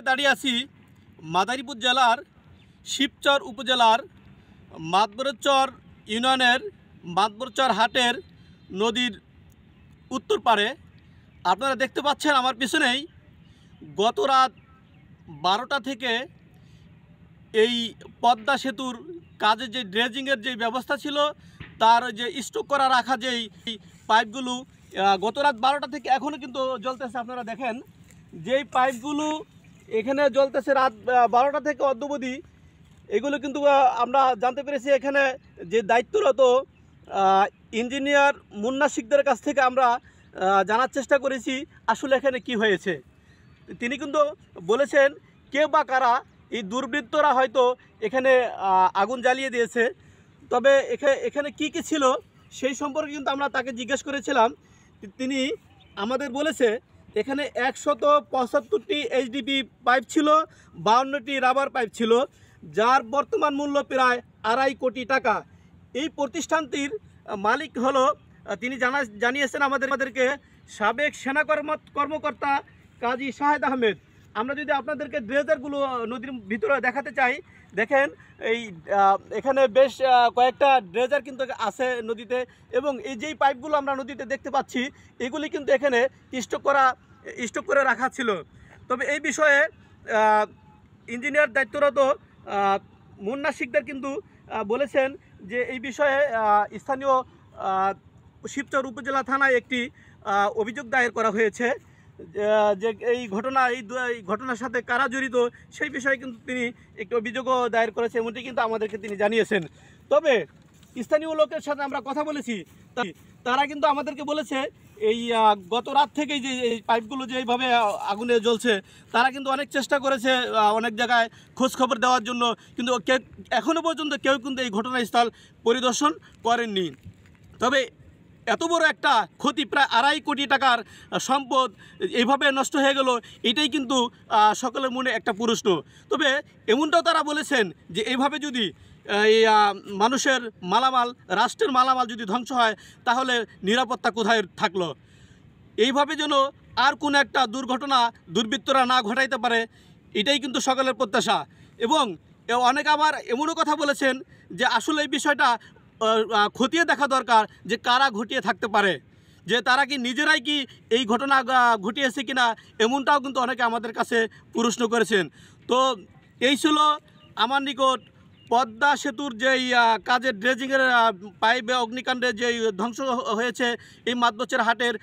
দাঁড়িয়ে আছি মাদারীপুর জেলার শিবচর উপজেলার মাতবরচর ইউনিয়নের মাতবরচর হাটের নদীর উত্তর পারে। আপনারা দেখতে পাচ্ছেন আমার পিছনেই গত রাত 12টা থেকে এই পদ্মা সেতুর কাজে যে ড্রেজিংয়ের যে ব্যবস্থা ছিল তার যে স্টক করা রাখা যেই পাইপগুলো গত রাত 12টা থেকে এখনও কিন্তু জ্বলতেছে। আপনারা দেখেন যেই পাইপগুলো এখানে জ্বলতেছে রাত 12টা থেকে অদ্যাবধি, এগুলো কিন্তু আমরা জানতে পেরেছি এখানে যে দায়িত্বরত ইঞ্জিনিয়ার মুন্না শিকদারের কাছ থেকে আমরা জানার চেষ্টা করেছি আসলে এখানে কি হয়েছে। তিনি কিন্তু বলেছেন কে বা কারা এই দুর্বৃত্তরা হয়তো এখানে আগুন জ্বালিয়ে দিয়েছে। তবে এখানে কি কি ছিল সেই সম্পর্কে কিন্তু আমরা তাকে জিজ্ঞেস করেছিলাম। তিনি আমাদের বলেছে এখানে 175টি এইচডিপি পাইপ ছিল, 52টি রাবার পাইপ ছিল, যার বর্তমান মূল্য প্রায় 2.5 কোটি টাকা। এই প্রতিষ্ঠানটির মালিক হলো তিনি জানিয়েছেন আমাদেরকে সাবেক সেনা কর্মকর্তা কাজী শাহেদ আহমেদ। আমরা যদি আপনাদেরকে ড্রেজারগুলো নদীর ভিতরে দেখাতে চাই, দেখেন এই এখানে বেশ কয়েকটা ড্রেজার কিন্তু আছে নদীতে, এবং এই যেই পাইপগুলো আমরা নদীতে দেখতে পাচ্ছি এগুলি কিন্তু এখানে স্টক করে রাখা ছিল। তবে এই বিষয়ে ইঞ্জিনিয়ার দায়িত্বরত মুন্না শিকদার কিন্তু বলেছেন যে এই বিষয়ে স্থানীয় শিবচর উপজেলা থানায় একটি অভিযোগ দায়ের করা হয়েছে। যে এই ঘটনার সাথে কারা জড়িত সেই বিষয়ে কিন্তু তিনি একটি অভিযোগও দায়ের করেছে, এমনটি কিন্তু আমাদেরকে তিনি জানিয়েছেন। তবে স্থানীয় লোকের সাথে আমরা কথা বলেছি, তারা কিন্তু আমাদেরকে বলেছে এই গত রাত থেকেই যে এই পাইপগুলো যে এইভাবে আগুনে জ্বলছে, তারা কিন্তু অনেক চেষ্টা করেছে অনেক জায়গায় খোঁজখবর দেওয়ার জন্য, কিন্তু এখনও পর্যন্ত কেউ কিন্তু এই ঘটনাস্থল পরিদর্শন করেননি। তবে এত বড় একটা ক্ষতি, প্রায় 2.5 কোটি টাকার সম্পদ এইভাবে নষ্ট হয়ে গেল, এটাই কিন্তু সকলের মনে একটা প্রশ্ন। তবে এমনটাও তারা বলেছেন যে এইভাবে যদি এই মানুষের মালামাল, রাষ্ট্রের মালামাল যদি ধ্বংস হয় তাহলে নিরাপত্তা কোথায় থাকলো। এইভাবে যেন আর কোনো একটা দুর্ঘটনা দুর্বৃত্তরা না ঘটাইতে পারে, এটাই কিন্তু সকলের প্রত্যাশা। এবং অনেকে আবার এমনও কথা বলেছেন যে আসলে এই বিষয়টা খতিয়ে দেখা দরকার যে কারা ঘটিয়ে থাকতে পারে, যে তারা কি নিজেরাই কি এই ঘটনা ঘটিয়েছে কিনা, এমনটাও কিন্তু অনেকে আমাদের কাছে প্রশ্ন করেছেন। তো এই ছিল আমার নিকট পদ্মা সেতুর যেই কাজের ড্রেজিংয়ের পাইপ অগ্নিকাণ্ডে যেই ধ্বংস হয়েছে এই মাতবরচর হাটের